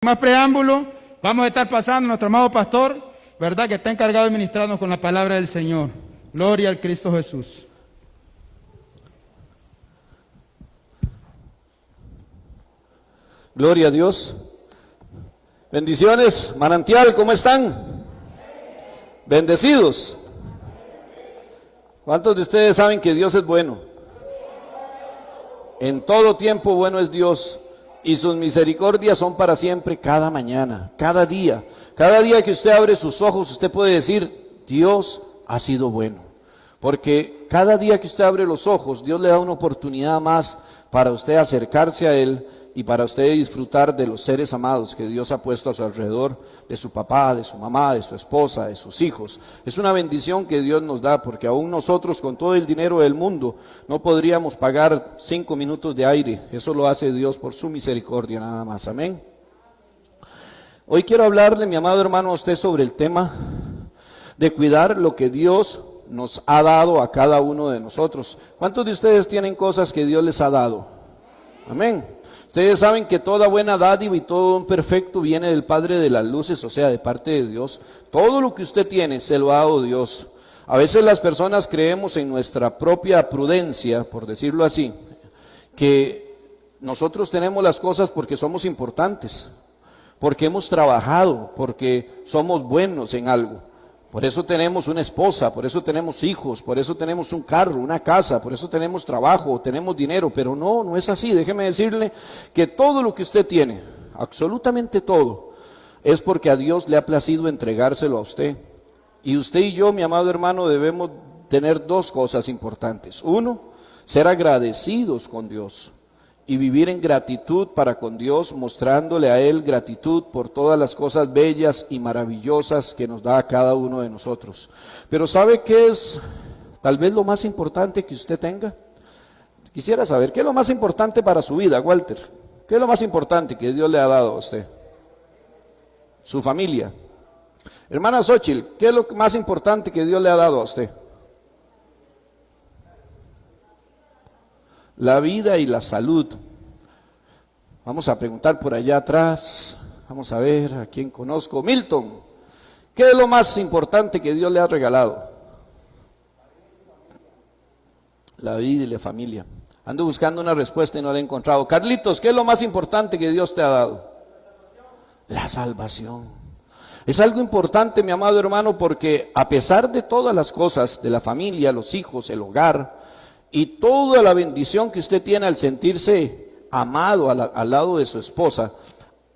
Más preámbulo, vamos a estar pasando a nuestro amado pastor, ¿verdad? Que está encargado de ministrarnos con la palabra del Señor. Gloria al Cristo Jesús. Gloria a Dios. Bendiciones, Manantial, ¿cómo están? Bendecidos. ¿Cuántos de ustedes saben que Dios es bueno? En todo tiempo bueno es Dios, y sus misericordias son para siempre, cada mañana, cada día. Cada día que usted abre sus ojos, usted puede decir, Dios ha sido bueno. Porque cada día que usted abre los ojos, Dios le da una oportunidad más para usted acercarse a Él y para usted disfrutar de los seres amados que Dios ha puesto a su alrededor, de su papá, de su mamá, de su esposa, de sus hijos. Es una bendición que Dios nos da, porque aún nosotros con todo el dinero del mundo no podríamos pagar 5 minutos de aire. Eso lo hace Dios por su misericordia nada más. Amén. Hoy quiero hablarle, mi amado hermano, a usted sobre el tema de cuidar lo que Dios nos ha dado a cada uno de nosotros. ¿Cuántos de ustedes tienen cosas que Dios les ha dado? Amén. Ustedes saben que toda buena dádiva y todo don perfecto viene del Padre de las luces, o sea, de parte de Dios. Todo lo que usted tiene se lo ha dado Dios. A veces las personas creemos en nuestra propia prudencia, por decirlo así, que nosotros tenemos las cosas porque somos importantes, porque hemos trabajado, porque somos buenos en algo. Por eso tenemos una esposa, por eso tenemos hijos, por eso tenemos un carro, una casa, por eso tenemos trabajo, tenemos dinero, pero no es así. Déjeme decirle que todo lo que usted tiene, absolutamente todo, es porque a Dios le ha placido entregárselo a usted. Y usted y yo, mi amado hermano, debemos tener dos cosas importantes. Uno, ser agradecidos con Dios y vivir en gratitud para con Dios, mostrándole a Él gratitud por todas las cosas bellas y maravillosas que nos da a cada uno de nosotros. Pero ¿sabe qué es tal vez lo más importante que usted tenga? Quisiera saber, ¿qué es lo más importante para su vida, Walter? ¿Qué es lo más importante que Dios le ha dado a usted? Su familia. Hermana Xochitl, ¿qué es lo más importante que Dios le ha dado a usted? La vida y la salud. Vamos a preguntar por allá atrás. Vamos a ver a quién conozco. Milton, ¿qué es lo más importante que Dios le ha regalado? La vida y la familia. Ando buscando una respuesta y no la he encontrado. Carlitos, ¿qué es lo más importante que Dios te ha dado? La salvación. Es algo importante, mi amado hermano, porque a pesar de todas las cosas, de la familia, los hijos, el hogar, y toda la bendición que usted tiene al sentirse amado al lado de su esposa,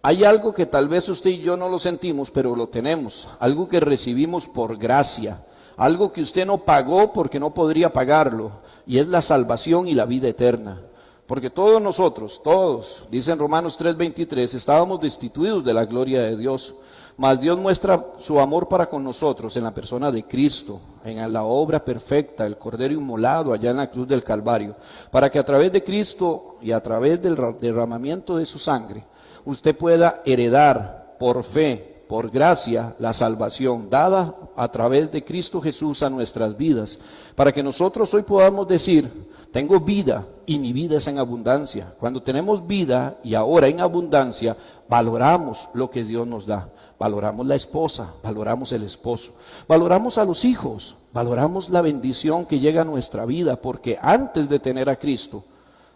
hay algo que tal vez usted y yo no lo sentimos, pero lo tenemos, algo que recibimos por gracia, algo que usted no pagó porque no podría pagarlo, y es la salvación y la vida eterna. Porque todos nosotros, todos, dice en Romanos 3:23, estábamos destituidos de la gloria de Dios, mas Dios muestra su amor para con nosotros en la persona de Cristo, en la obra perfecta, el Cordero inmolado allá en la cruz del Calvario, para que a través de Cristo y a través del derramamiento de su sangre, usted pueda heredar por fe, por gracia, la salvación dada a través de Cristo Jesús a nuestras vidas, para que nosotros hoy podamos decir, tengo vida y mi vida es en abundancia. Cuando tenemos vida y ahora en abundancia, valoramos lo que Dios nos da. Valoramos la esposa, valoramos el esposo, valoramos a los hijos, valoramos la bendición que llega a nuestra vida, porque antes de tener a Cristo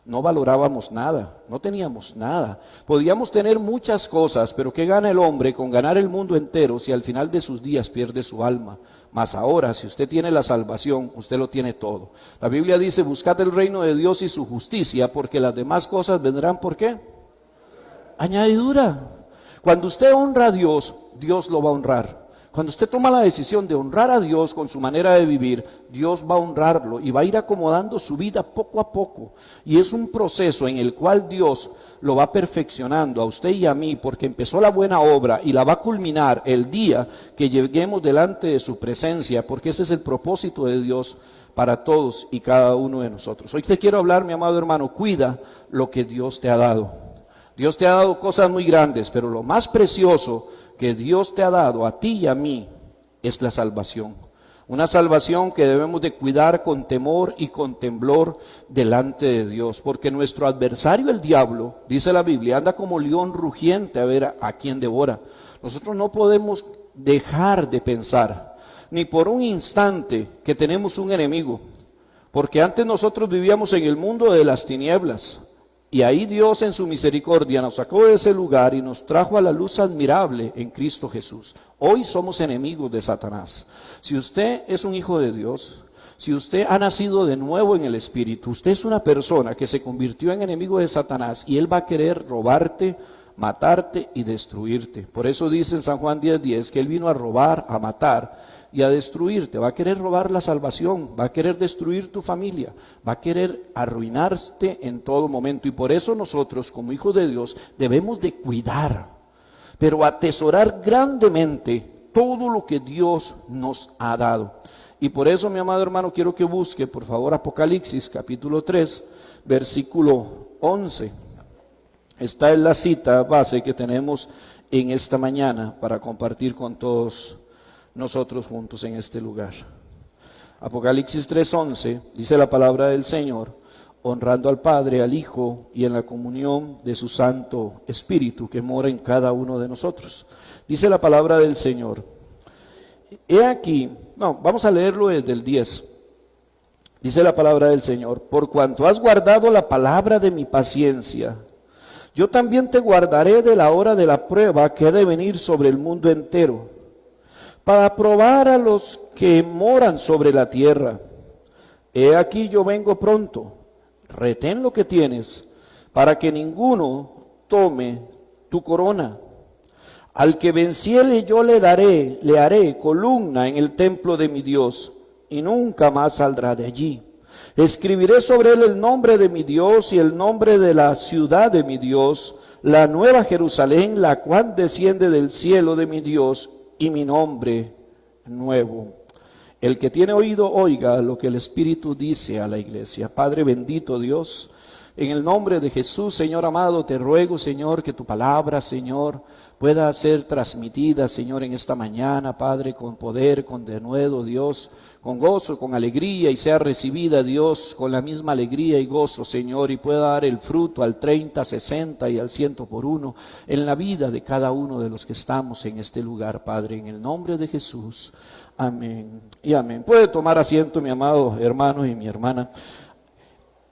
no valorábamos nada, no teníamos nada. Podíamos tener muchas cosas, pero ¿qué gana el hombre con ganar el mundo entero si al final de sus días pierde su alma? Mas ahora, si usted tiene la salvación, usted lo tiene todo. La Biblia dice, buscad el reino de Dios y su justicia, porque las demás cosas vendrán, ¿por qué? Añadidura. Cuando usted honra a Dios, Dios lo va a honrar. Cuando usted toma la decisión de honrar a Dios con su manera de vivir, Dios va a honrarlo y va a ir acomodando su vida poco a poco. Y es un proceso en el cual Dios lo va perfeccionando a usted y a mí, porque empezó la buena obra y la va a culminar el día que lleguemos delante de su presencia, porque ese es el propósito de Dios para todos y cada uno de nosotros. Hoy te quiero hablar, mi amado hermano, cuida lo que Dios te ha dado. Dios te ha dado cosas muy grandes, pero lo más precioso que Dios te ha dado a ti y a mí es la salvación. Una salvación que debemos de cuidar con temor y con temblor delante de Dios, porque nuestro adversario, el diablo, dice la Biblia, anda como león rugiente a ver a quién devora. Nosotros no podemos dejar de pensar, ni por un instante, que tenemos un enemigo, porque antes nosotros vivíamos en el mundo de las tinieblas, y ahí Dios en su misericordia nos sacó de ese lugar y nos trajo a la luz admirable en Cristo Jesús. Hoy somos enemigos de Satanás. Si usted es un hijo de Dios, si usted ha nacido de nuevo en el Espíritu, usted es una persona que se convirtió en enemigo de Satanás y él va a querer robarte, matarte y destruirte. Por eso dice en San Juan 10:10 que él vino a robar, a matar y a destruirte. Va a querer robar la salvación, va a querer destruir tu familia, va a querer arruinarte en todo momento. Y por eso nosotros, como hijos de Dios, debemos de cuidar, pero atesorar grandemente todo lo que Dios nos ha dado. Y por eso, mi amado hermano, quiero que busque, por favor, Apocalipsis capítulo 3, versículo 11. Esta es la cita base que tenemos en esta mañana para compartir con todos nosotros juntos en este lugar. Apocalipsis 3:11 dice la palabra del Señor, honrando al Padre, al Hijo y en la comunión de su Santo Espíritu que mora en cada uno de nosotros. Dice la palabra del Señor. He aquí, vamos a leerlo desde el 10. Dice la palabra del Señor, por cuanto has guardado la palabra de mi paciencia, yo también te guardaré de la hora de la prueba que ha de venir sobre el mundo entero, para probar a los que moran sobre la tierra. He aquí yo vengo pronto, retén lo que tienes, para que ninguno tome tu corona. Al que venciere yo le haré columna en el templo de mi Dios, y nunca más saldrá de allí. Escribiré sobre él el nombre de mi Dios y el nombre de la ciudad de mi Dios, la nueva Jerusalén, la cual desciende del cielo de mi Dios, y mi nombre nuevo. El que tiene oído, oiga lo que el Espíritu dice a la iglesia. Padre bendito Dios, en el nombre de Jesús, Señor amado, te ruego, Señor, que tu palabra, Señor, pueda ser transmitida, Señor, en esta mañana, Padre, con poder, con denuedo, Dios, con gozo, con alegría, y sea recibida, Dios, con la misma alegría y gozo, Señor, y pueda dar el fruto al 30, 60 y al 100 por uno en la vida de cada uno de los que estamos en este lugar, Padre, en el nombre de Jesús. Amén y amén. Puede tomar asiento, mi amado hermano y mi hermana.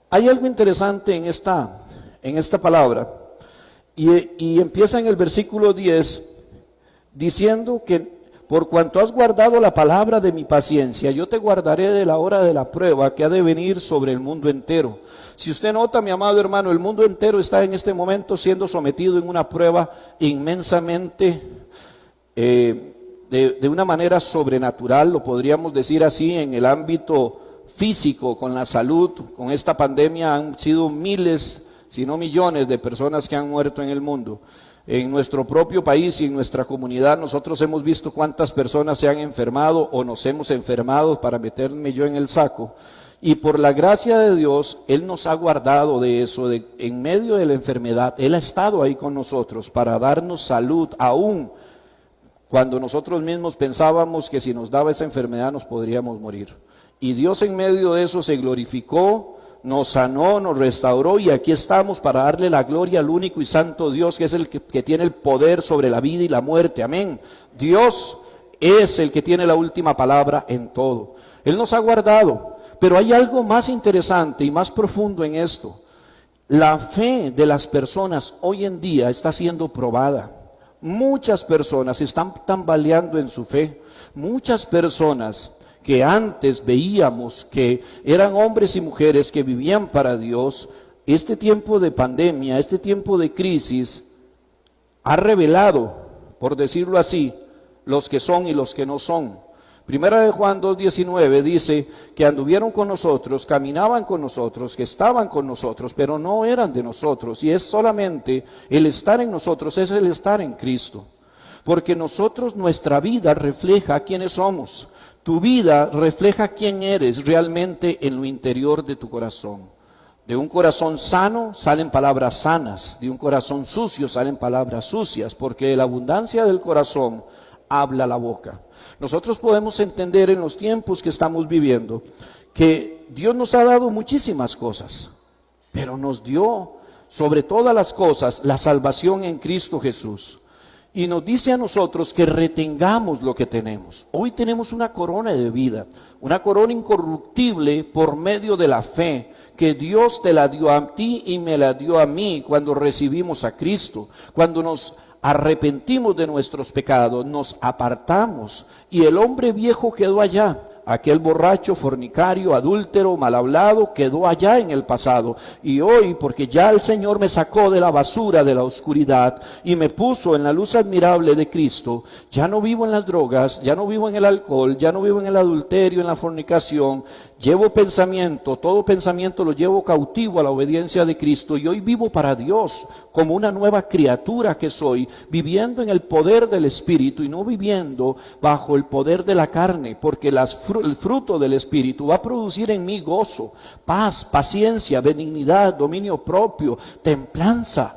Hay algo interesante en esta palabra, y empieza en el versículo 10 diciendo que por cuanto has guardado la palabra de mi paciencia, yo te guardaré de la hora de la prueba que ha de venir sobre el mundo entero. Si usted nota, mi amado hermano, el mundo entero está en este momento siendo sometido en una prueba inmensamente, de una manera sobrenatural, lo podríamos decir así, en el ámbito físico, con la salud. Con esta pandemia han sido miles, si no millones de personas que han muerto en el mundo. En nuestro propio país y en nuestra comunidad nosotros hemos visto cuántas personas se han enfermado o nos hemos enfermado, para meterme yo en el saco. Y por la gracia de Dios, Él nos ha guardado de eso, en medio de la enfermedad. Él ha estado ahí con nosotros para darnos salud, aún cuando nosotros mismos pensábamos que si nos daba esa enfermedad nos podríamos morir. Y Dios en medio de eso se glorificó, nos sanó, nos restauró, y aquí estamos para darle la gloria al único y santo Dios, que es el que tiene el poder sobre la vida y la muerte. Amén. Dios es el que tiene la última palabra en todo. Él nos ha guardado, pero hay algo más interesante y más profundo en esto. La fe de las personas hoy en día está siendo probada. Muchas personas están tambaleando en su fe. Muchas personas que antes veíamos que eran hombres y mujeres que vivían para Dios, este tiempo de pandemia, este tiempo de crisis, ha revelado, por decirlo así, los que son y los que no son. Primera de Juan 2:19 dice que anduvieron con nosotros, caminaban con nosotros, que estaban con nosotros, pero no eran de nosotros. Y es solamente el estar en nosotros, es el estar en Cristo. Porque nosotros, nuestra vida refleja quiénes somos. Tu vida refleja quién eres realmente en lo interior de tu corazón. De un corazón sano salen palabras sanas, de un corazón sucio salen palabras sucias, porque de la abundancia del corazón habla la boca. Nosotros podemos entender en los tiempos que estamos viviendo que Dios nos ha dado muchísimas cosas, pero nos dio sobre todas las cosas la salvación en Cristo Jesús. Y nos dice a nosotros que retengamos lo que tenemos. Hoy tenemos una corona de vida, una corona incorruptible por medio de la fe, que Dios te la dio a ti y me la dio a mí cuando recibimos a Cristo, cuando nos arrepentimos de nuestros pecados, nos apartamos y el hombre viejo quedó allá. Aquel borracho, fornicario, adúltero, mal hablado, quedó allá en el pasado. Y hoy, porque ya el Señor me sacó de la basura, de la oscuridad, y me puso en la luz admirable de Cristo, ya no vivo en las drogas, ya no vivo en el alcohol, ya no vivo en el adulterio, en la fornicación. Llevo pensamiento, todo pensamiento lo llevo cautivo a la obediencia de Cristo. Y hoy vivo para Dios, como una nueva criatura que soy, viviendo en el poder del Espíritu y no viviendo bajo el poder de la carne, porque el fruto del Espíritu va a producir en mí gozo, paz, paciencia, benignidad, dominio propio, templanza,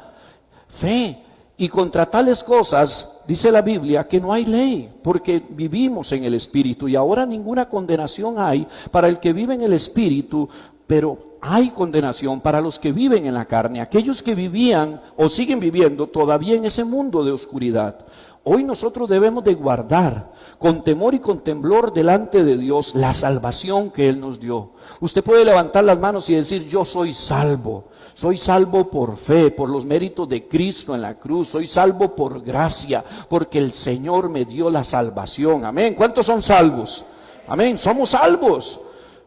fe. Y contra tales cosas, dice la Biblia, que no hay ley, porque vivimos en el Espíritu. Y ahora ninguna condenación hay para el que vive en el Espíritu, pero hay condenación para los que viven en la carne, aquellos que vivían o siguen viviendo todavía en ese mundo de oscuridad. Hoy nosotros debemos de guardar con temor y con temblor delante de Dios la salvación que Él nos dio. Usted puede levantar las manos y decir: yo soy salvo por fe, por los méritos de Cristo en la cruz, soy salvo por gracia, porque el Señor me dio la salvación. Amén. ¿Cuántos son salvos? Amén. Somos salvos.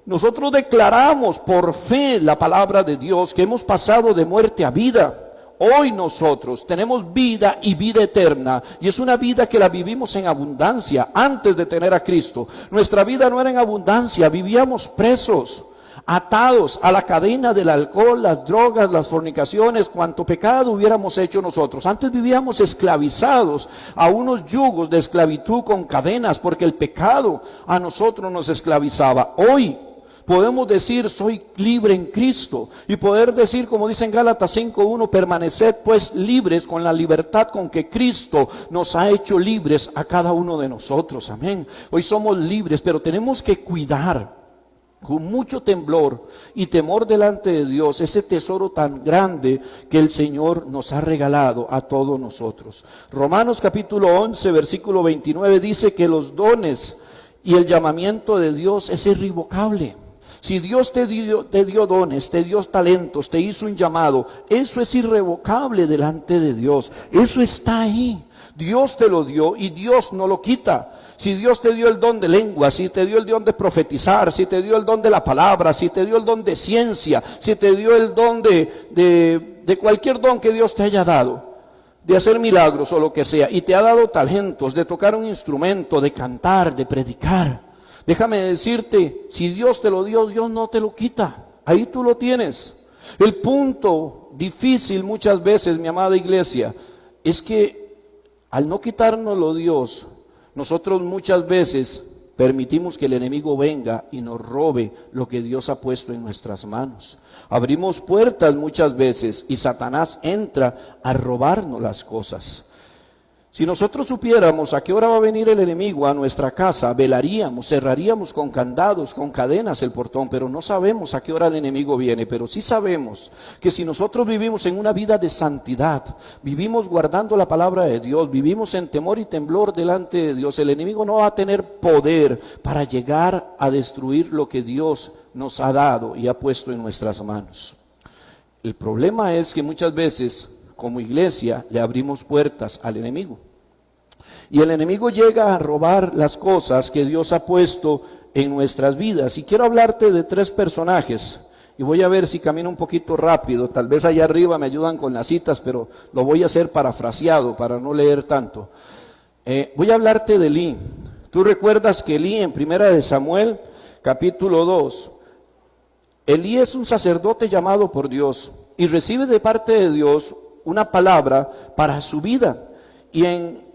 Nosotros declaramos por fe la palabra de Dios, que hemos pasado de muerte a vida. Hoy nosotros tenemos vida y vida eterna, y es una vida que la vivimos en abundancia. Antes de tener a Cristo, nuestra vida no era en abundancia, vivíamos presos, atados a la cadena del alcohol, las drogas, las fornicaciones, cuanto pecado hubiéramos hecho nosotros. Antes vivíamos esclavizados a unos yugos de esclavitud con cadenas, porque el pecado a nosotros nos esclavizaba. Hoy podemos decir: soy libre en Cristo, y poder decir, como dice en Gálatas 5:1, permaneced pues libres con la libertad con que Cristo nos ha hecho libres a cada uno de nosotros. Amén. Hoy somos libres, pero tenemos que cuidar con mucho temblor y temor delante de Dios ese tesoro tan grande que el Señor nos ha regalado a todos nosotros. Romanos capítulo 11 versículo 29 dice que los dones y el llamamiento de Dios es irrevocable. Si Dios te dio dones, te dio talentos, te hizo un llamado, eso es irrevocable delante de Dios. Eso está ahí. Dios te lo dio y Dios no lo quita. Si Dios te dio el don de lengua, si te dio el don de profetizar, si te dio el don de la palabra, si te dio el don de ciencia, si te dio el don de cualquier don que Dios te haya dado, de hacer milagros o lo que sea, y te ha dado talentos de tocar un instrumento, de cantar, de predicar, déjame decirte, si Dios te lo dio, Dios no te lo quita. Ahí tú lo tienes. El punto difícil muchas veces, mi amada iglesia, es que al no quitárnoslo Dios, nosotros muchas veces permitimos que el enemigo venga y nos robe lo que Dios ha puesto en nuestras manos. Abrimos puertas muchas veces y Satanás entra a robarnos las cosas. Si nosotros supiéramos a qué hora va a venir el enemigo a nuestra casa, velaríamos, cerraríamos con candados, con cadenas el portón, pero no sabemos a qué hora el enemigo viene. Pero sí sabemos que si nosotros vivimos en una vida de santidad, vivimos guardando la palabra de Dios, vivimos en temor y temblor delante de Dios, el enemigo no va a tener poder para llegar a destruir lo que Dios nos ha dado y ha puesto en nuestras manos. El problema es que muchas veces, como iglesia, le abrimos puertas al enemigo. Y el enemigo llega a robar las cosas que Dios ha puesto en nuestras vidas. Y quiero hablarte de 3 personajes. Y voy a ver si camino un poquito rápido. Tal vez allá arriba me ayudan con las citas, pero lo voy a hacer parafraseado para no leer tanto. Voy a hablarte de Elí. Tú recuerdas que Elí en 1 Samuel, capítulo 2, Elí es un sacerdote llamado por Dios y recibe de parte de Dios una palabra para su vida. Y en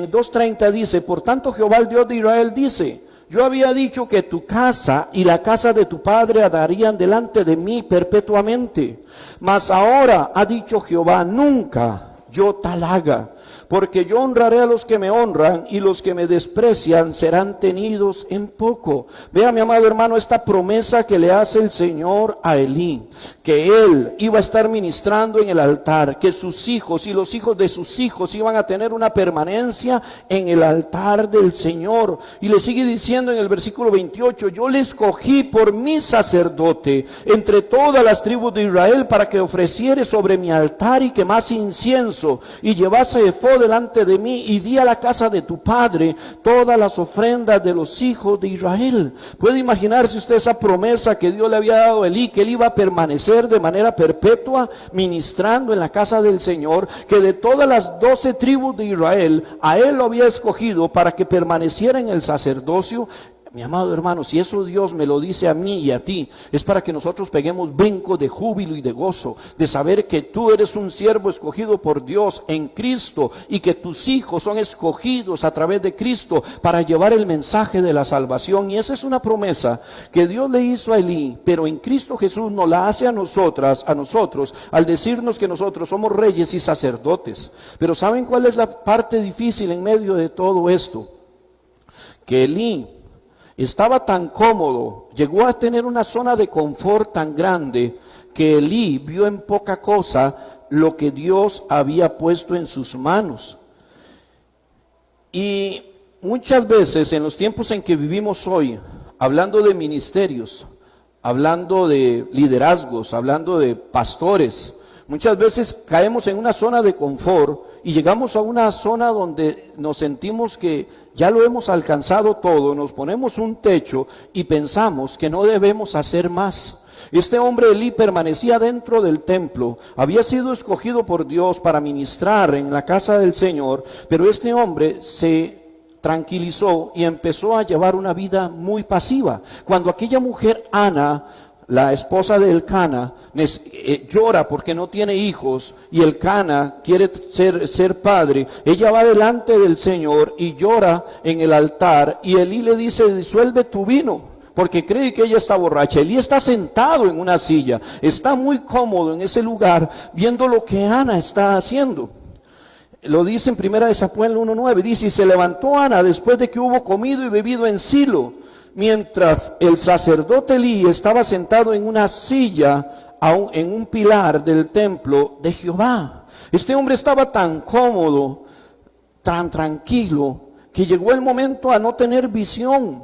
2:30 dice: por tanto Jehová el Dios de Israel dice: yo había dicho que tu casa y la casa de tu padre andarían delante de mí perpetuamente, mas ahora ha dicho Jehová: nunca yo tal haga. porque yo honraré a los que me honran y los que me desprecian serán tenidos en poco. Vea, mi amado hermano, esta promesa que le hace el Señor a Elí, que él iba a estar ministrando en el altar, que sus hijos y los hijos de sus hijos iban a tener una permanencia en el altar del Señor. Y le sigue diciendo en el versículo 28, yo le escogí por mi sacerdote entre todas las tribus de Israel para que ofreciere sobre mi altar y quemase incienso y llevase efod delante de mí, y di a la casa de tu padre todas las ofrendas de los hijos de Israel. ¿Puede imaginarse usted esa promesa que Dios le había dado a Elí, que él iba a permanecer de manera perpetua ministrando en la casa del Señor, que de todas las 12 tribus de Israel a él lo había escogido para que permaneciera en el sacerdocio? Mi amado hermano, si eso Dios me lo dice a mí y a ti, es para que nosotros peguemos brincos de júbilo y de gozo, de saber que tú eres un siervo escogido por Dios en Cristo, y que tus hijos son escogidos a través de Cristo para llevar el mensaje de la salvación. Y esa es una promesa que Dios le hizo a Elí, pero en Cristo Jesús nos la hace a nosotros, al decirnos que nosotros somos reyes y sacerdotes. Pero ¿saben cuál es la parte difícil en medio de todo esto? Que Elí estaba tan cómodo, llegó a tener una zona de confort tan grande, que Elí vio en poca cosa lo que Dios había puesto en sus manos. Y muchas veces en los tiempos en que vivimos hoy, hablando de ministerios, hablando de liderazgos, hablando de pastores, muchas veces caemos en una zona de confort y llegamos a una zona donde nos sentimos que ya lo hemos alcanzado todo, nos ponemos un techo y pensamos que no debemos hacer más. Este hombre Elí permanecía dentro del templo, había sido escogido por Dios para ministrar en la casa del Señor, pero este hombre se tranquilizó y empezó a llevar una vida muy pasiva. Cuando aquella mujer Ana, la esposa de Elcana, llora porque no tiene hijos, y Elcana quiere ser padre, ella va delante del Señor y llora en el altar, y Elí le dice, disuelve tu vino, porque cree que ella está borracha. Elí está sentado en una silla, está muy cómodo en ese lugar, viendo lo que Ana está haciendo. Lo dice en 1 Samuel 1:9, dice, y se levantó Ana después de que hubo comido y bebido en Silo, mientras el sacerdote Elí estaba sentado en una silla, en un pilar del templo de Jehová. Este hombre estaba tan cómodo, tan tranquilo, que llegó el momento a no tener visión.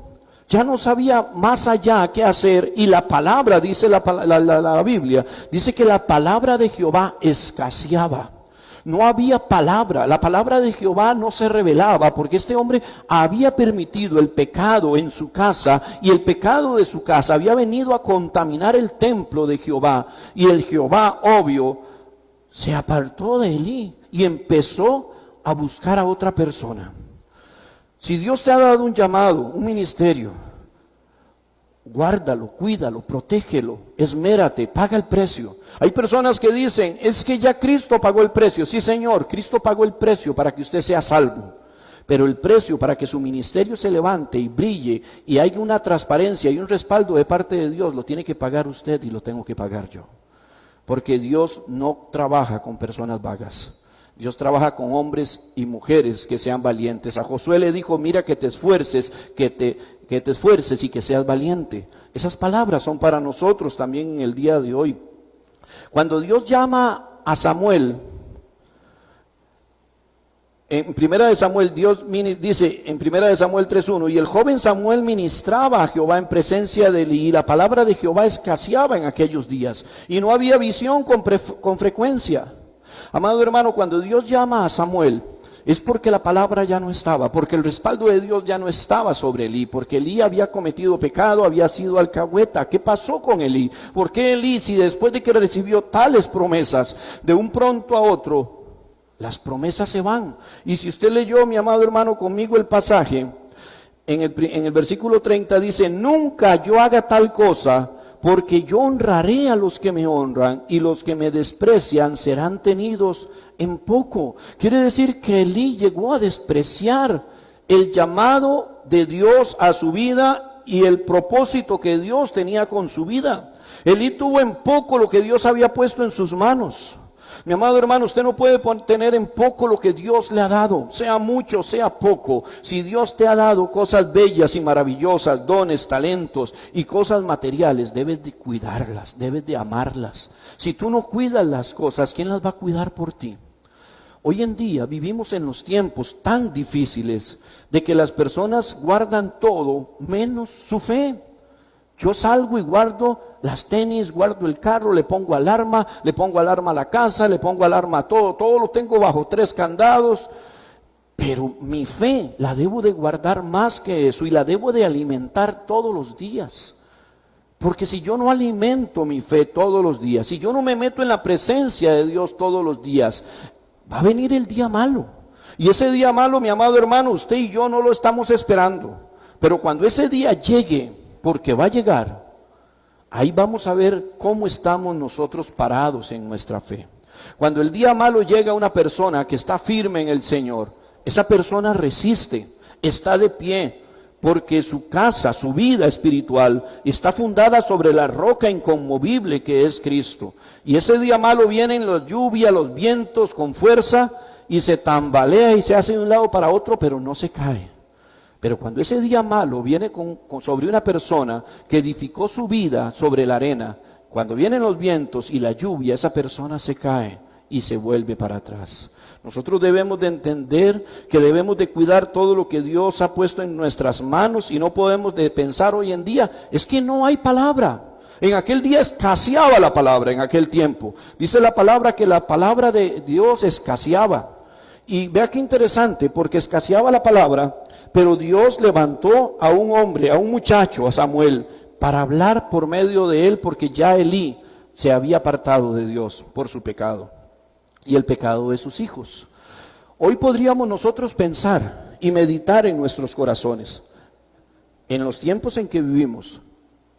Ya no sabía más allá qué hacer, y la palabra, dice la Biblia, dice que la palabra de Jehová escaseaba. No había palabra, la palabra de Jehová no se revelaba, porque este hombre había permitido el pecado en su casa, y el pecado de su casa había venido a contaminar el templo de Jehová. Y el Jehová, obvio, se apartó de Elí y empezó a buscar a otra persona. Si Dios te ha dado un llamado, un ministerio, guárdalo, cuídalo, protégelo, esmérate, paga el precio. Hay personas que dicen, es que ya Cristo pagó el precio. Sí, Señor, Cristo pagó el precio para que usted sea salvo, pero el precio para que su ministerio se levante y brille y haya una transparencia y un respaldo de parte de Dios, lo tiene que pagar usted y lo tengo que pagar yo, porque Dios no trabaja con personas vagas. Dios trabaja con hombres y mujeres que sean valientes. A Josué le dijo, mira que te esfuerces, que te esfuerces y que seas valiente. Esas palabras son para nosotros también en el día de hoy. Cuando Dios llama a Samuel, en 1 Samuel, Dios dice en 1 Samuel 3:1, y el joven Samuel ministraba a Jehová en presencia de Elí, y la palabra de Jehová escaseaba en aquellos días, y no había visión con frecuencia. Amado hermano, cuando Dios llama a Samuel, es porque la palabra ya no estaba, porque el respaldo de Dios ya no estaba sobre Elí, porque Elí había cometido pecado, había sido alcahueta. ¿Qué pasó con Elí? ¿Por qué Elí, si después de que recibió tales promesas, de un pronto a otro, las promesas se van? Y si usted leyó, mi amado hermano, conmigo el pasaje, en el versículo 30 dice, nunca yo haga tal cosa, porque yo honraré a los que me honran, y los que me desprecian serán tenidos en poco. Quiere decir que Elí llegó a despreciar el llamado de Dios a su vida y el propósito que Dios tenía con su vida. Elí tuvo en poco lo que Dios había puesto en sus manos. Mi amado hermano, usted no puede tener en poco lo que Dios le ha dado, sea mucho, sea poco. Si Dios te ha dado cosas bellas y maravillosas, dones, talentos y cosas materiales, debes de cuidarlas, debes de amarlas. Si tú no cuidas las cosas, ¿quién las va a cuidar por ti? Hoy en día vivimos en los tiempos tan difíciles de que las personas guardan todo menos su fe. Yo salgo y guardo las tenis, guardo el carro, le pongo alarma a la casa, le pongo alarma a todo lo tengo bajo 3 candados. Pero mi fe la debo de guardar más que eso y la debo de alimentar todos los días. Porque si yo no alimento mi fe todos los días, si yo no me meto en la presencia de Dios todos los días, va a venir el día malo. Y ese día malo, mi amado hermano, usted y yo no lo estamos esperando. Pero cuando ese día llegue, porque va a llegar, ahí vamos a ver cómo estamos nosotros parados en nuestra fe. Cuando el día malo llega a una persona que está firme en el Señor, esa persona resiste, está de pie, porque su casa, su vida espiritual está fundada sobre la roca inconmovible que es Cristo. Y ese día malo vienen las lluvias, los vientos con fuerza y se tambalea y se hace de un lado para otro, pero no se cae. Pero cuando ese día malo viene sobre una persona que edificó su vida sobre la arena, cuando vienen los vientos y la lluvia, esa persona se cae y se vuelve para atrás. Nosotros debemos de entender que debemos de cuidar todo lo que Dios ha puesto en nuestras manos y no podemos de pensar hoy en día, es que no hay palabra. En aquel día escaseaba la palabra, en aquel tiempo. Dice la palabra que la palabra de Dios escaseaba. Y vea qué interesante, porque escaseaba la palabra, pero Dios levantó a un hombre, a un muchacho, a Samuel, para hablar por medio de él, porque ya Elí se había apartado de Dios por su pecado y el pecado de sus hijos. Hoy podríamos nosotros pensar y meditar en nuestros corazones. En los tiempos en que vivimos,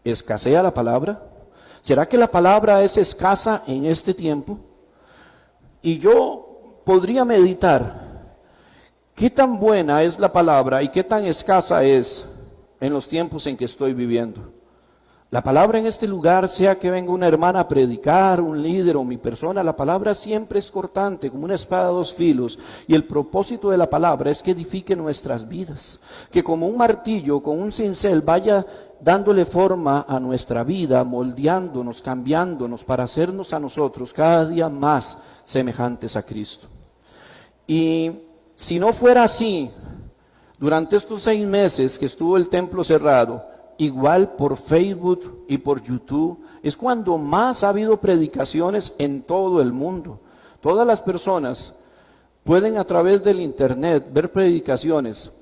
¿escasea la palabra? ¿Será que la palabra es escasa en este tiempo? Y yo podría meditar, ¿qué tan buena es la palabra y qué tan escasa es en los tiempos en que estoy viviendo? La palabra en este lugar, sea que venga una hermana a predicar, un líder o mi persona, la palabra siempre es cortante, como una espada de 2 filos. Y el propósito de la palabra es que edifique nuestras vidas. Que como un martillo, con un cincel, vaya dándole forma a nuestra vida, moldeándonos, cambiándonos, para hacernos a nosotros cada día más semejantes a Cristo. Y si no fuera así, durante estos 6 meses que estuvo el templo cerrado, igual por Facebook y por YouTube, es cuando más ha habido predicaciones en todo el mundo. Todas las personas pueden a través del internet ver predicaciones,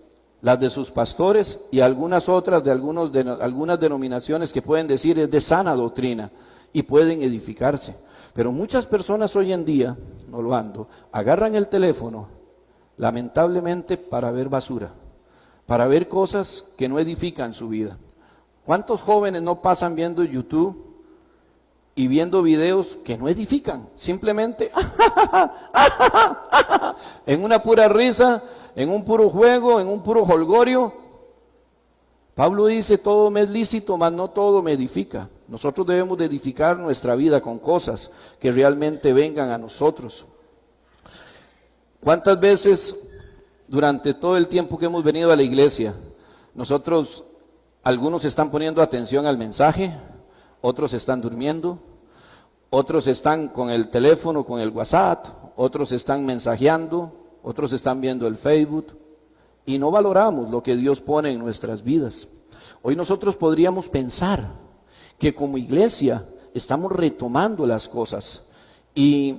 las de sus pastores y algunas otras de algunas denominaciones que pueden decir es de sana doctrina y pueden edificarse. Pero muchas personas hoy en día, no lo ando, agarran el teléfono, lamentablemente, para ver basura, para ver cosas que no edifican su vida. ¿Cuántos jóvenes no pasan viendo YouTube y viendo videos que no edifican? Simplemente en una pura risa, en un puro juego, en un puro jolgorio. Pablo dice, todo me es lícito, mas no todo me edifica. Nosotros debemos de edificar nuestra vida con cosas que realmente vengan a nosotros. ¿Cuántas veces durante todo el tiempo que hemos venido a la iglesia, algunos están poniendo atención al mensaje, otros están durmiendo, otros están con el teléfono, con el WhatsApp, otros están mensajeando, otros están viendo el Facebook y no valoramos lo que Dios pone en nuestras vidas? Hoy nosotros podríamos pensar que como iglesia estamos retomando las cosas y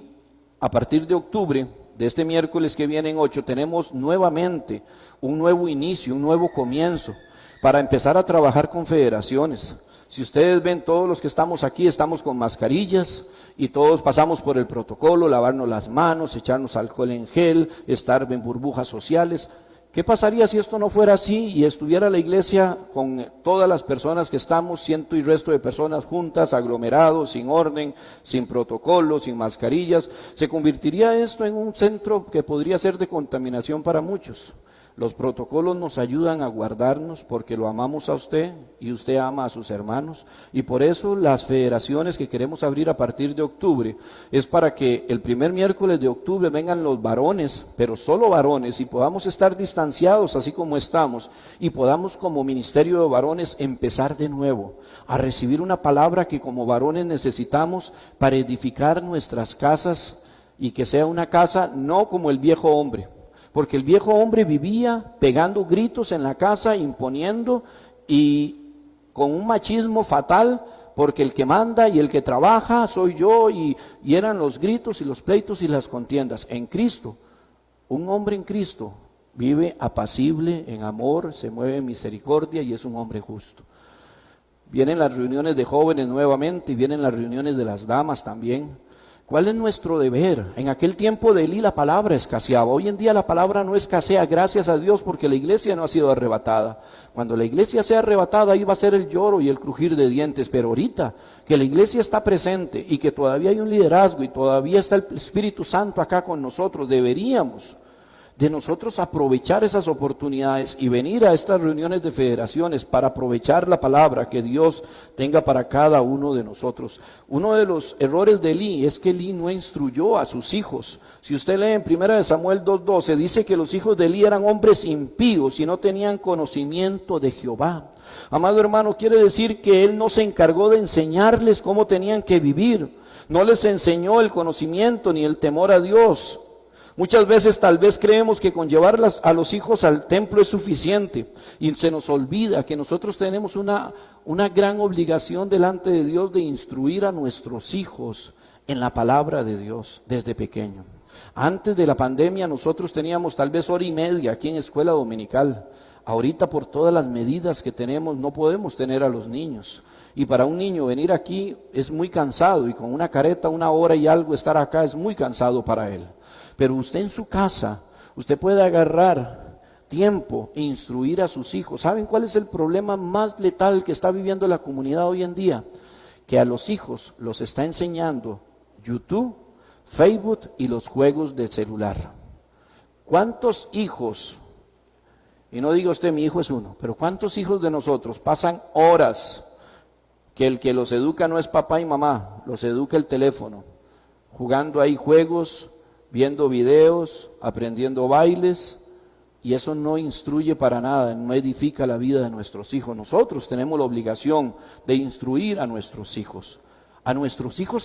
a partir de octubre, de este miércoles que viene en 8, tenemos nuevamente un nuevo inicio, un nuevo comienzo, para empezar a trabajar con federaciones. Si ustedes ven, todos los que estamos aquí estamos con mascarillas y todos pasamos por el protocolo, lavarnos las manos, echarnos alcohol en gel, estar en burbujas sociales. ¿Qué pasaría si esto no fuera así y estuviera la iglesia con todas las personas que estamos, ciento y resto de personas juntas, aglomerados, sin orden, sin protocolo, sin mascarillas? Se convertiría esto en un centro que podría ser de contaminación para muchos. Los protocolos nos ayudan a guardarnos porque lo amamos a usted y usted ama a sus hermanos. Y por eso las federaciones que queremos abrir a partir de octubre es para que el primer miércoles de octubre vengan los varones, pero solo varones, y podamos estar distanciados así como estamos, y podamos como ministerio de varones empezar de nuevo a recibir una palabra que como varones necesitamos para edificar nuestras casas, y que sea una casa no como el viejo hombre. Porque el viejo hombre vivía pegando gritos en la casa, imponiendo y con un machismo fatal, porque el que manda y el que trabaja soy yo, y eran los gritos y los pleitos y las contiendas. En Cristo, un hombre en Cristo vive apacible, en amor, se mueve en misericordia y es un hombre justo. Vienen las reuniones de jóvenes nuevamente y vienen las reuniones de las damas también. ¿Cuál es nuestro deber? En aquel tiempo de Elí la palabra escaseaba. Hoy en día la palabra no escasea, gracias a Dios, porque la iglesia no ha sido arrebatada. Cuando la iglesia sea arrebatada, ahí va a ser el lloro y el crujir de dientes. Pero ahorita que la iglesia está presente y que todavía hay un liderazgo y todavía está el Espíritu Santo acá con nosotros, deberíamos de nosotros aprovechar esas oportunidades y venir a estas reuniones de federaciones para aprovechar la palabra que Dios tenga para cada uno de nosotros. Uno de los errores de Elí es que Elí no instruyó a sus hijos. Si usted lee en 1 Samuel 2:12, dice que los hijos de Elí eran hombres impíos y no tenían conocimiento de Jehová. Amado hermano, quiere decir que él no se encargó de enseñarles cómo tenían que vivir. No les enseñó el conocimiento ni el temor a Dios. Muchas veces tal vez creemos que con llevar a los hijos al templo es suficiente y se nos olvida que nosotros tenemos una gran obligación delante de Dios de instruir a nuestros hijos en la palabra de Dios desde pequeño. Antes de la pandemia nosotros teníamos tal vez 1:30 aquí en escuela dominical. Ahorita por todas las medidas que tenemos no podemos tener a los niños. Y para un niño venir aquí es muy cansado, y con una careta 1 hora y algo estar acá es muy cansado para él. Pero usted en su casa, usted puede agarrar tiempo e instruir a sus hijos. ¿Saben cuál es el problema más letal que está viviendo la comunidad hoy en día? Que a los hijos los está enseñando YouTube, Facebook y los juegos de celular. ¿Cuántos hijos, y no diga usted mi hijo es uno, pero cuántos hijos de nosotros pasan horas que el que los educa no es papá y mamá, los educa el teléfono, jugando ahí juegos, viendo videos, aprendiendo bailes, y eso no instruye para nada, no edifica la vida de nuestros hijos. Nosotros tenemos la obligación de instruir a nuestros hijos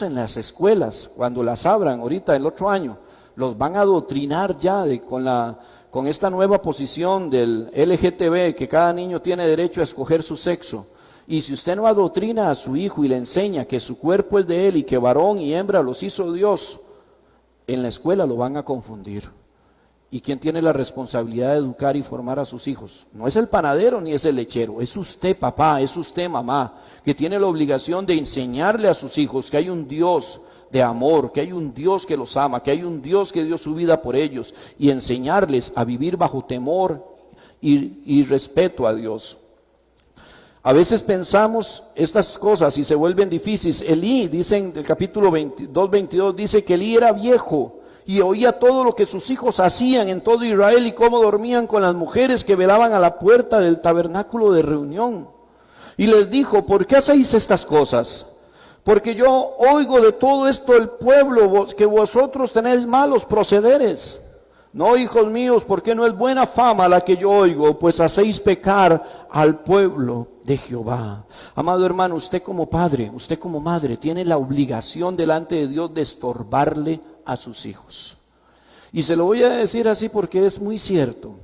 en las escuelas, cuando las abran ahorita el otro año, los van a adoctrinar ya con esta nueva posición del LGTB, que cada niño tiene derecho a escoger su sexo. Y si usted no adoctrina a su hijo y le enseña que su cuerpo es de él y que varón y hembra los hizo Dios, en la escuela lo van a confundir. ¿Y quién tiene la responsabilidad de educar y formar a sus hijos? No es el panadero ni es el lechero, es usted papá, es usted mamá, que tiene la obligación de enseñarle a sus hijos que hay un Dios de amor, que hay un Dios que los ama, que hay un Dios que dio su vida por ellos, y enseñarles a vivir bajo temor y respeto a Dios. A veces pensamos estas cosas y se vuelven difíciles. Elí, dicen del capítulo 22, dice que Elí era viejo y oía todo lo que sus hijos hacían en todo Israel y cómo dormían con las mujeres que velaban a la puerta del tabernáculo de reunión. Y les dijo: ¿por qué hacéis estas cosas? Porque yo oigo de todo esto el pueblo, que vosotros tenéis malos procederes. No, hijos míos, porque no es buena fama la que yo oigo, pues hacéis pecar al pueblo de Jehová. Amado hermano, usted como padre, usted como madre, tiene la obligación delante de Dios de estorbarle a sus hijos. Y se lo voy a decir así porque es muy cierto.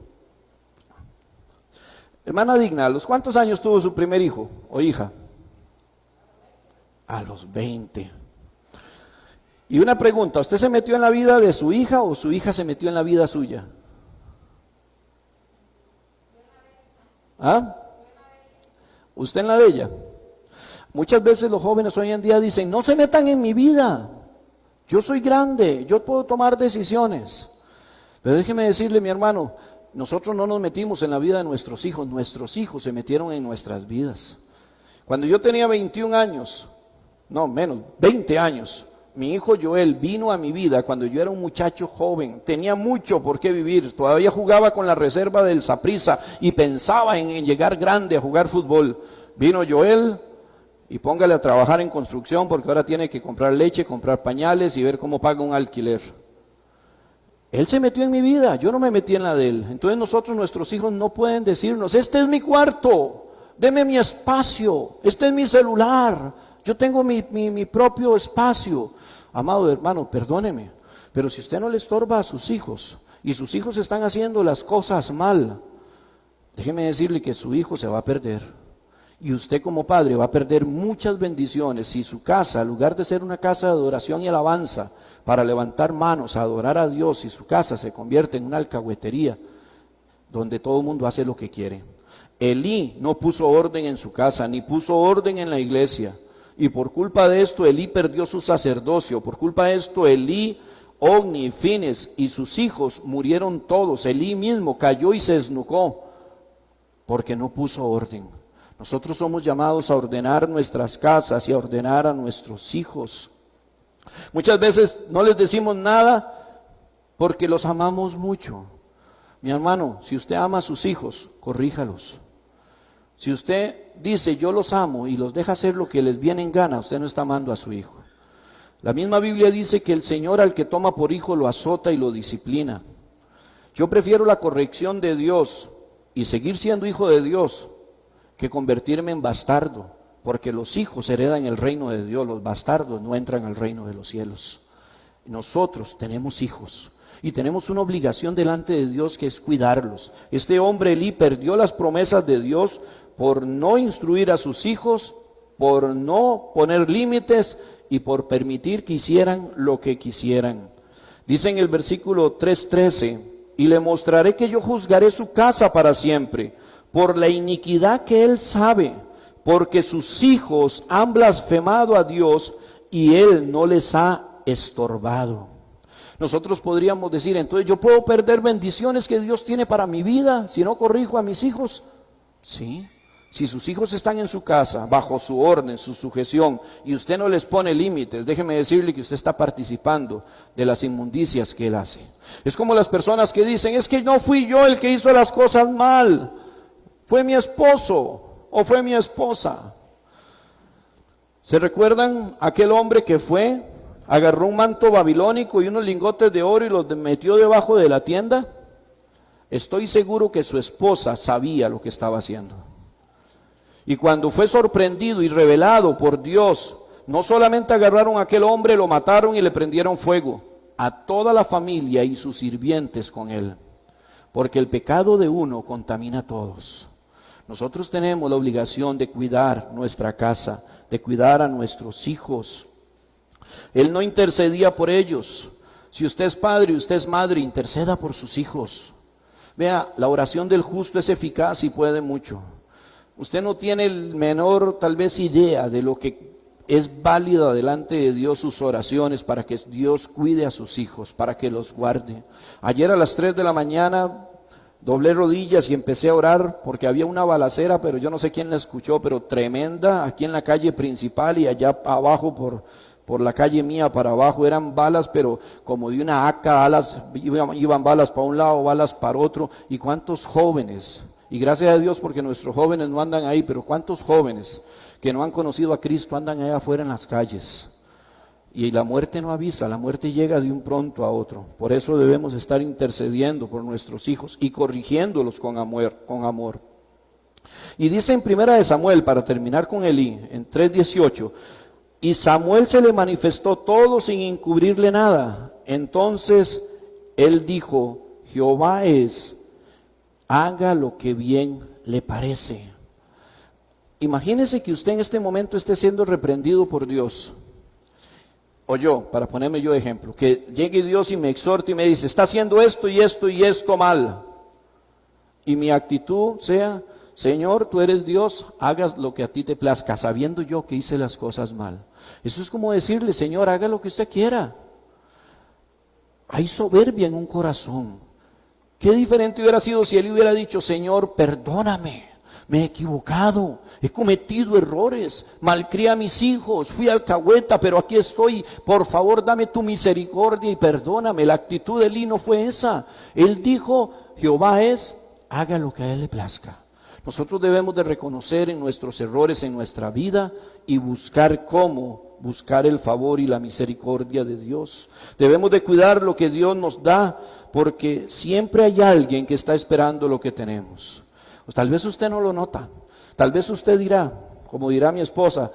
Hermana Digna, ¿a los cuántos años tuvo su primer hijo o hija? A los 20. Y una pregunta, ¿usted se metió en la vida de su hija o su hija se metió en la vida suya? ¿Ah? ¿Usted en la de ella? Muchas veces los jóvenes hoy en día dicen: no se metan en mi vida, yo soy grande, yo puedo tomar decisiones. Pero déjeme decirle, mi hermano, nosotros no nos metimos en la vida de nuestros hijos se metieron en nuestras vidas. Cuando yo tenía 21 años, no menos, 20 años, Mi hijo Joel vino a mi vida cuando yo era un muchacho joven, tenía mucho por qué vivir, todavía jugaba con la reserva del Saprissa y pensaba en llegar grande a jugar fútbol. Vino Joel y póngale a trabajar en construcción porque ahora tiene que comprar leche, comprar pañales y ver cómo paga un alquiler. Él se metió en mi vida, yo no me metí en la de él. Entonces nosotros, nuestros hijos, no pueden decirnos, este es mi cuarto, deme mi espacio, este es mi celular, yo tengo mi propio espacio. Amado hermano, perdóneme, pero si usted no le estorba a sus hijos y sus hijos están haciendo las cosas mal, déjeme decirle que su hijo se va a perder. Y usted como padre va a perder muchas bendiciones si su casa, en lugar de ser una casa de adoración y alabanza, para levantar manos a adorar a Dios, si su casa se convierte en una alcahuetería, donde todo el mundo hace lo que quiere. Elí no puso orden en su casa, ni puso orden en la iglesia. Y por culpa de esto, Elí perdió su sacerdocio. Por culpa de esto, Elí, Ogni, Fines y sus hijos murieron todos. Elí mismo cayó y se desnucó porque no puso orden. Nosotros somos llamados a ordenar nuestras casas y a ordenar a nuestros hijos. Muchas veces no les decimos nada porque los amamos mucho. Mi hermano, si usted ama a sus hijos, corríjalos. Si usted dice yo los amo y los deja hacer lo que les viene en gana, usted no está amando a su hijo. La misma Biblia dice que el Señor al que toma por hijo lo azota y lo disciplina. Yo prefiero la corrección de Dios y seguir siendo hijo de Dios que convertirme en bastardo, porque los hijos heredan el reino de Dios, los bastardos no entran al reino de los cielos. Nosotros tenemos hijos y tenemos una obligación delante de Dios que es cuidarlos. Este hombre Elí perdió las promesas de Dios por no instruir a sus hijos, por no poner límites y por permitir que hicieran lo que quisieran. Dice en el versículo 3:13, y le mostraré que yo juzgaré su casa para siempre, por la iniquidad que él sabe, porque sus hijos han blasfemado a Dios y él no les ha estorbado. Nosotros podríamos decir, entonces yo puedo perder bendiciones que Dios tiene para mi vida si no corrijo a mis hijos. Sí. Si sus hijos están en su casa, bajo su orden, su sujeción, y usted no les pone límites, déjeme decirle que usted está participando de las inmundicias que él hace. Es como las personas que dicen, es que no fui yo el que hizo las cosas mal, fue mi esposo o fue mi esposa. ¿Se recuerdan aquel hombre que fue, agarró un manto babilónico y unos lingotes de oro y los metió debajo de la tienda? Estoy seguro que su esposa sabía lo que estaba haciendo. Y cuando fue sorprendido y revelado por Dios, no solamente agarraron a aquel hombre, lo mataron y le prendieron fuego, a toda la familia y sus sirvientes con él, porque el pecado de uno contamina a todos. Nosotros tenemos la obligación de cuidar nuestra casa, de cuidar a nuestros hijos. Él no intercedía por ellos. Si usted es padre y usted es madre, interceda por sus hijos. Vea, la oración del justo es eficaz y puede mucho. Usted no tiene el menor tal vez idea de lo que es válida delante de Dios sus oraciones para que Dios cuide a sus hijos, para que los guarde. Ayer a las 3 de la mañana doblé rodillas y empecé a orar porque había una balacera, pero yo no sé quién la escuchó, pero tremenda, aquí en la calle principal y allá abajo por la calle mía para abajo, eran balas, pero como de una AK, iban balas para un lado, balas para otro, y cuántos jóvenes. Y gracias a Dios porque nuestros jóvenes no andan ahí, pero cuántos jóvenes que no han conocido a Cristo andan allá afuera en las calles. Y la muerte no avisa, la muerte llega de un pronto a otro. Por eso debemos estar intercediendo por nuestros hijos y corrigiéndolos con amor. Y dice en 1 Samuel, para terminar con Elí, en 3:18, y Samuel se le manifestó todo sin encubrirle nada. Entonces él dijo, Jehová es, haga lo que bien le parece. Imagínese que usted en este momento esté siendo reprendido por Dios. O yo, para ponerme yo de ejemplo, que llegue Dios y me exhorte y me dice, está haciendo esto y esto y esto mal. Y mi actitud sea, Señor, tú eres Dios, hagas lo que a ti te plazca, sabiendo yo que hice las cosas mal. Eso es como decirle, Señor, haga lo que usted quiera. Hay soberbia en un corazón. Qué diferente hubiera sido si él hubiera dicho, Señor, perdóname, me he equivocado, he cometido errores, malcrié a mis hijos, fui alcahueta, pero aquí estoy, por favor dame tu misericordia y perdóname. La actitud de Elí no fue esa. Él dijo, Jehová es, haga lo que a él le plazca. Nosotros debemos de reconocer en nuestros errores en nuestra vida y buscar cómo buscar el favor y la misericordia de Dios. Debemos de cuidar lo que Dios nos da, porque siempre hay alguien que está esperando lo que tenemos. Pues tal vez usted no lo nota, tal vez usted dirá, como dirá mi esposa,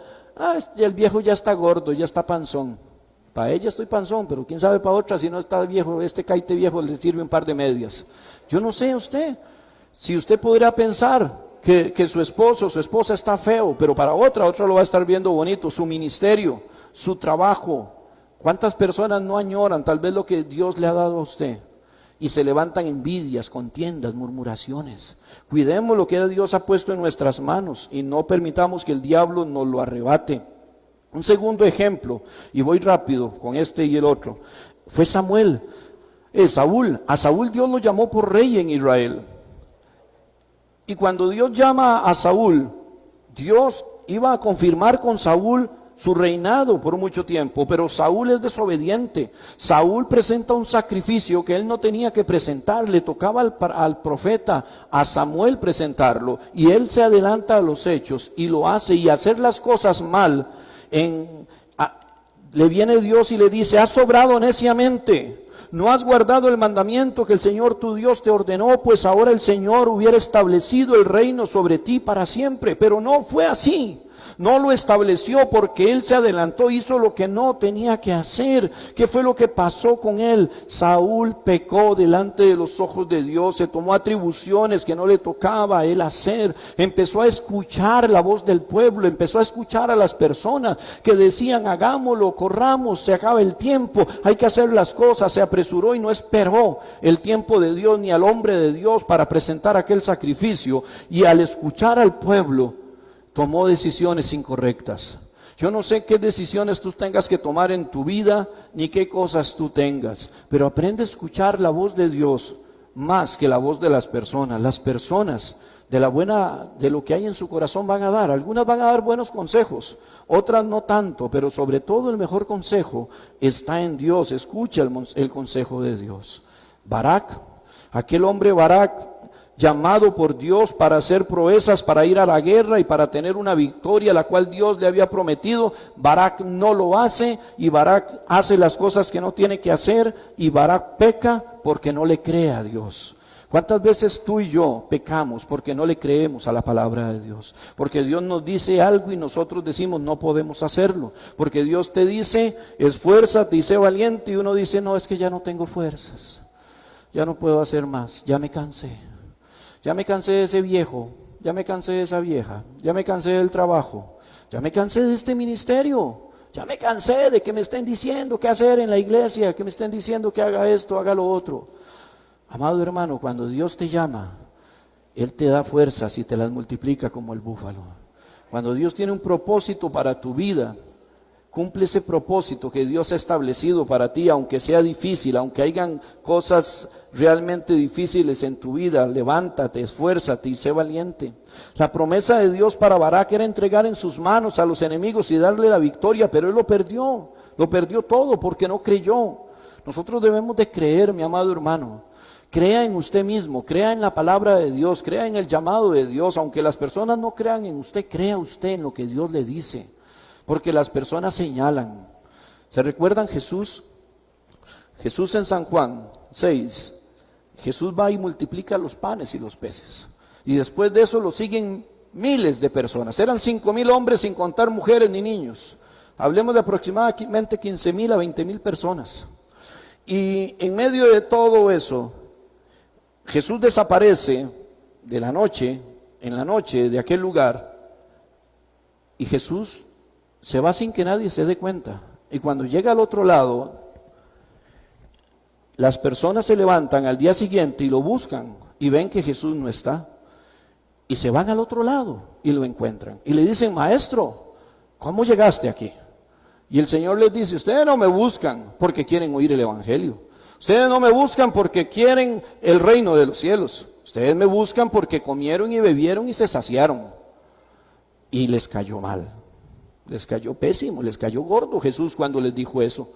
el viejo ya está gordo, ya está panzón. Para ella estoy panzón, pero quién sabe para otra, si no está viejo, este caite viejo le sirve un par de medias. Yo no sé usted, si usted podrá pensar que su esposo o su esposa está feo, pero para otra lo va a estar viendo bonito, su ministerio, su trabajo. ¿Cuántas personas no añoran tal vez lo que Dios le ha dado a usted? Y se levantan envidias, contiendas, murmuraciones. Cuidemos lo que Dios ha puesto en nuestras manos y no permitamos que el diablo nos lo arrebate. Un segundo ejemplo, y voy rápido con este y el otro, fue Samuel. Saúl. A Saúl Dios lo llamó por rey en Israel. Y cuando Dios llama a Saúl, Dios iba a confirmar con Saúl su reinado por mucho tiempo, pero Saúl es desobediente. Saúl presenta un sacrificio que él no tenía que presentar, le tocaba al profeta, a Samuel presentarlo, y él se adelanta a los hechos y lo hace, y hacer las cosas mal, le viene Dios y le dice, has obrado neciamente. No has guardado el mandamiento que el Señor tu Dios te ordenó, pues ahora el Señor hubiera establecido el reino sobre ti para siempre. Pero no fue así. No lo estableció porque él se adelantó, hizo lo que no tenía que hacer. ¿Qué fue lo que pasó con él? Saúl pecó delante de los ojos de Dios, se tomó atribuciones que no le tocaba a él hacer, empezó a escuchar la voz del pueblo, empezó a escuchar a las personas que decían, hagámoslo, corramos, se acaba el tiempo, hay que hacer las cosas. Se apresuró y no esperó el tiempo de Dios ni al hombre de Dios para presentar aquel sacrificio, y al escuchar al pueblo, tomó decisiones incorrectas. Yo no sé qué decisiones tú tengas que tomar en tu vida, ni qué cosas tú tengas, pero aprende a escuchar la voz de Dios más que la voz de las personas. Las personas de lo que hay en su corazón van a dar. Algunas van a dar buenos consejos, otras no tanto, pero sobre todo el mejor consejo está en Dios. Escucha el consejo de Dios. Barak, aquel hombre Barak, llamado por Dios para hacer proezas, para ir a la guerra y para tener una victoria la cual Dios le había prometido, Barak no lo hace, y Barak hace las cosas que no tiene que hacer, y Barak peca porque no le cree a Dios. ¿Cuántas veces tú y yo pecamos porque no le creemos a la palabra de Dios? Porque Dios nos dice algo y nosotros decimos no podemos hacerlo. Porque Dios te dice, esfuérzate y sé valiente, y uno dice, no, es que ya no tengo fuerzas, ya no puedo hacer más, ya me cansé. Ya me cansé de ese viejo, ya me cansé de esa vieja, ya me cansé del trabajo, ya me cansé de este ministerio, ya me cansé de que me estén diciendo qué hacer en la iglesia, que me estén diciendo que haga esto, haga lo otro. Amado hermano, cuando Dios te llama, Él te da fuerzas y te las multiplica como el búfalo. Cuando Dios tiene un propósito para tu vida, cumple ese propósito que Dios ha establecido para ti, aunque sea difícil, aunque hayan cosas realmente difíciles en tu vida. Levántate, esfuérzate y sé valiente. La promesa de Dios para Barak era entregar en sus manos a los enemigos y darle la victoria, pero él lo perdió todo porque no creyó. Nosotros debemos de creer, mi amado hermano. Crea en usted mismo, crea en la palabra de Dios, crea en el llamado de Dios. Aunque las personas no crean en usted, crea usted en lo que Dios le dice, porque las personas señalan. ¿Se recuerdan Jesús? Jesús en San Juan 6, Jesús va y multiplica los panes y los peces, y después de eso lo siguen miles de personas. Eran 5,000 hombres sin contar mujeres ni niños. Hablemos de aproximadamente 15,000 a 20,000 personas. Y en medio de todo eso, Jesús desaparece en la noche de aquel lugar, y Jesús se va sin que nadie se dé cuenta. Y cuando llega al otro lado, las personas se levantan al día siguiente y lo buscan y ven que Jesús no está, y se van al otro lado y lo encuentran y le dicen, maestro, ¿cómo llegaste aquí? Y el Señor les dice, ustedes no me buscan porque quieren oír el evangelio, ustedes no me buscan porque quieren el reino de los cielos, Ustedes me buscan porque comieron y bebieron y se saciaron. Y les cayó mal, les cayó pésimo, les cayó gordo Jesús cuando les dijo eso.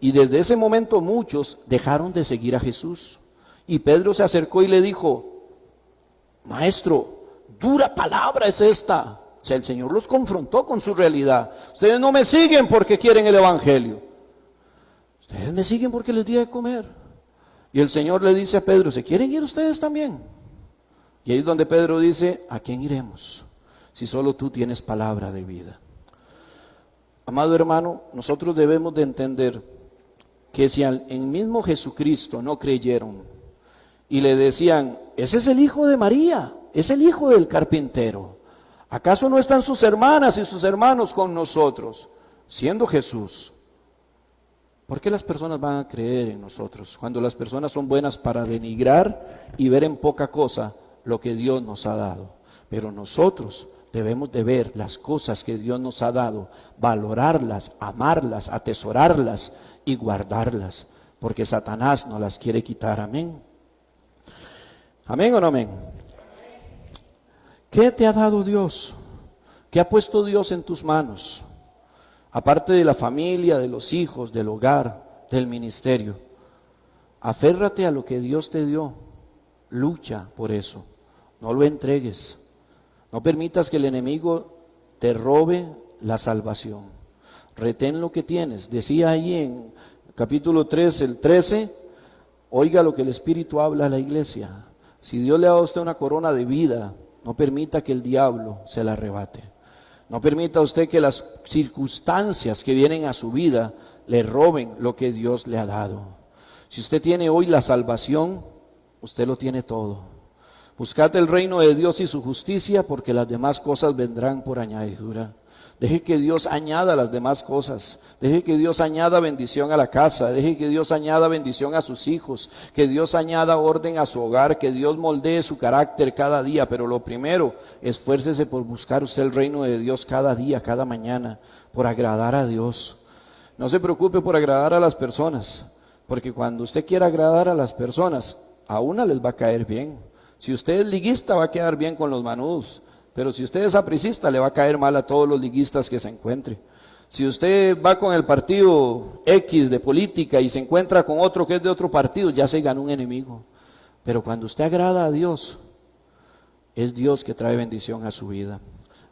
Y desde ese momento muchos dejaron de seguir a Jesús. Y Pedro se acercó y le dijo: Maestro, dura palabra es esta. O sea, el Señor los confrontó con su realidad. Ustedes no me siguen porque quieren el evangelio. Ustedes me siguen porque les di de comer. Y el Señor le dice a Pedro: ¿se quieren ir ustedes también? Y ahí es donde Pedro dice: ¿a quién iremos? Si solo tú tienes palabra de vida. Amado hermano, nosotros debemos de entender que si en mismo Jesucristo no creyeron y le decían: ese es el hijo de María, es el hijo del carpintero, ¿acaso no están sus hermanas y sus hermanos con nosotros? Siendo Jesús, ¿por qué las personas van a creer en nosotros cuando las personas son buenas para denigrar y ver en poca cosa lo que Dios nos ha dado? Pero nosotros debemos de ver las cosas que Dios nos ha dado, valorarlas, amarlas, atesorarlas y guardarlas, porque Satanás nos las quiere quitar. Amén. ¿Amén o no amén? ¿Qué te ha dado Dios? ¿Qué ha puesto Dios en tus manos? Aparte de la familia, de los hijos, del hogar, del ministerio. Aférrate a lo que Dios te dio. Lucha por eso. No lo entregues. No permitas que el enemigo te robe la salvación. Retén lo que tienes. Decía ahí en capítulo 3, el 13, oiga lo que el Espíritu habla a la iglesia. Si Dios le ha dado a usted una corona de vida, no permita que el diablo se la arrebate. No permita usted que las circunstancias que vienen a su vida le roben lo que Dios le ha dado. Si usted tiene hoy la salvación, usted lo tiene todo. Buscad el reino de Dios y su justicia, porque las demás cosas vendrán por añadidura. Deje que Dios añada las demás cosas. Deje que Dios añada bendición a la casa. Deje que Dios añada bendición a sus hijos. Que Dios añada orden a su hogar. Que Dios moldee su carácter cada día. Pero lo primero, esfuércese por buscar usted el reino de Dios cada día, cada mañana, por agradar a Dios. No se preocupe por agradar a las personas, porque cuando usted quiera agradar a las personas, a una les va a caer bien. Si usted es liguista, va a quedar bien con los manudos. Pero si usted es apricista, le va a caer mal a todos los liguistas que se encuentre. Si usted va con el partido X de política y se encuentra con otro que es de otro partido, ya se ganó un enemigo. Pero cuando usted agrada a Dios, es Dios que trae bendición a su vida.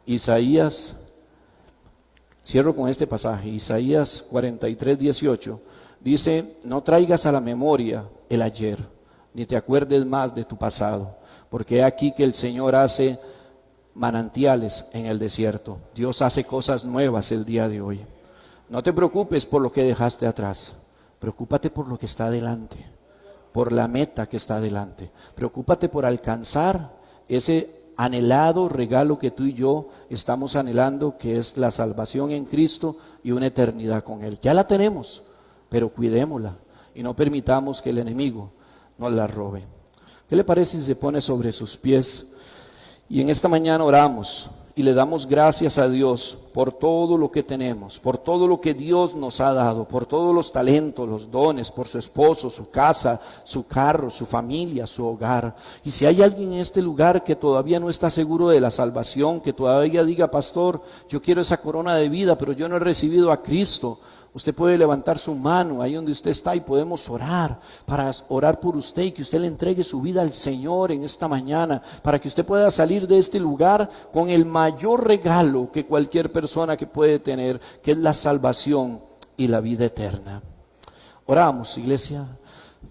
Isaías, cierro con este pasaje, Isaías 43:18, dice: no traigas a la memoria el ayer, ni te acuerdes más de tu pasado, porque he aquí que el Señor hace manantiales en el desierto. Dios hace cosas nuevas el día de hoy. No te preocupes por lo que dejaste atrás, preocúpate por lo que está adelante, por la meta que está adelante. Preocúpate por alcanzar ese anhelado regalo que tú y yo estamos anhelando, que es la salvación en Cristo y una eternidad con Él. Ya la tenemos, pero cuidémosla y no permitamos que el enemigo nos la robe. ¿Qué le parece si se pone sobre sus pies? Y en esta mañana oramos y le damos gracias a Dios por todo lo que tenemos, por todo lo que Dios nos ha dado, por todos los talentos, los dones, por su esposo, su casa, su carro, su familia, su hogar. Y si hay alguien en este lugar que todavía no está seguro de la salvación, que todavía diga: pastor, yo quiero esa corona de vida, pero yo no he recibido a Cristo, usted puede levantar su mano ahí donde usted está y podemos orar, para orar por usted y que usted le entregue su vida al Señor en esta mañana, para que usted pueda salir de este lugar con el mayor regalo que cualquier persona que puede tener, que es la salvación y la vida eterna. Oramos, iglesia.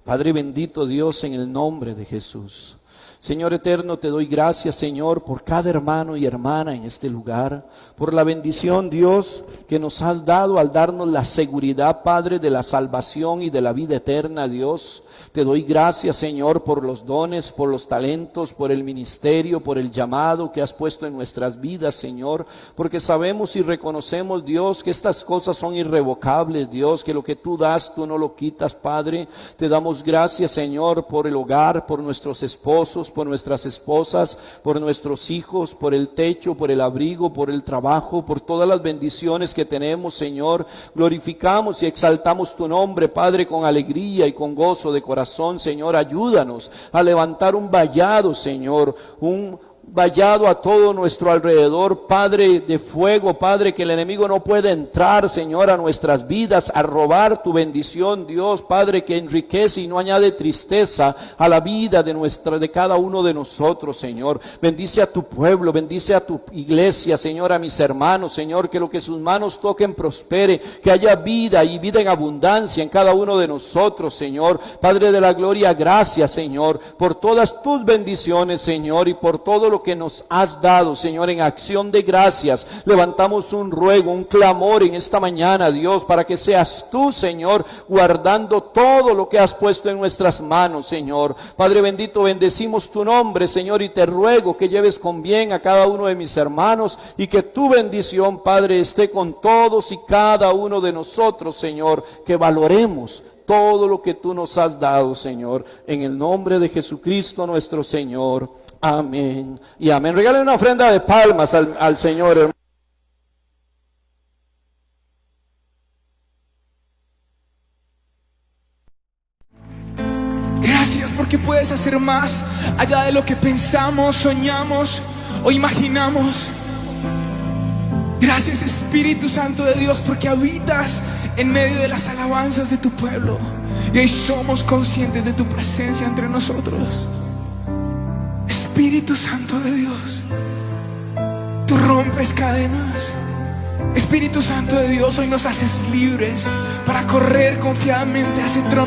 Padre bendito Dios, en el nombre de Jesús. Señor eterno, te doy gracias, Señor, por cada hermano y hermana en este lugar, por la bendición, Dios, que nos has dado al darnos la seguridad, Padre, de la salvación y de la vida eterna, Dios. Te doy gracias, Señor, por los dones, por los talentos, por el ministerio, por el llamado que has puesto en nuestras vidas, Señor, porque sabemos y reconocemos, Dios, que estas cosas son irrevocables, Dios, que lo que tú das, tú no lo quitas, Padre. Te damos gracias, Señor, por el hogar, por nuestros esposos, esposos, por nuestras esposas, por nuestros hijos, por el techo, por el abrigo, por el trabajo, por todas las bendiciones que tenemos, Señor. Glorificamos y exaltamos tu nombre, Padre, con alegría y con gozo de corazón, Señor. Ayúdanos a levantar un vallado, Señor, un vallado a todo nuestro alrededor, Padre, de fuego, Padre, que el enemigo no puede entrar, Señor, a nuestras vidas, a robar tu bendición, Dios, Padre, que enriquece y no añade tristeza a la vida de cada uno de nosotros, Señor. Bendice a tu pueblo, bendice a tu iglesia, Señor, a mis hermanos, Señor, que lo que sus manos toquen prospere, que haya vida y vida en abundancia en cada uno de nosotros, Señor. Padre de la gloria, gracias, Señor, por todas tus bendiciones, Señor, y por todo lo que nos has dado, Señor, en acción de gracias. Levantamos un ruego, un clamor en esta mañana, Dios, para que seas tú, Señor, guardando todo lo que has puesto en nuestras manos, Señor. Padre bendito, bendecimos tu nombre, Señor, y te ruego que lleves con bien a cada uno de mis hermanos y que tu bendición, Padre, esté con todos y cada uno de nosotros, Señor, que valoremos todo lo que tú nos has dado, Señor, en el nombre de Jesucristo nuestro Señor. Amén y amén. Regalen una ofrenda de palmas al Señor, hermano. Gracias porque puedes hacer más allá de lo que pensamos, soñamos o imaginamos. Gracias, Espíritu Santo de Dios, porque habitas en medio de las alabanzas de tu pueblo y hoy somos conscientes de tu presencia entre nosotros. Espíritu Santo de Dios, tú rompes cadenas. Espíritu Santo de Dios, hoy nos haces libres para correr confiadamente a ese trono.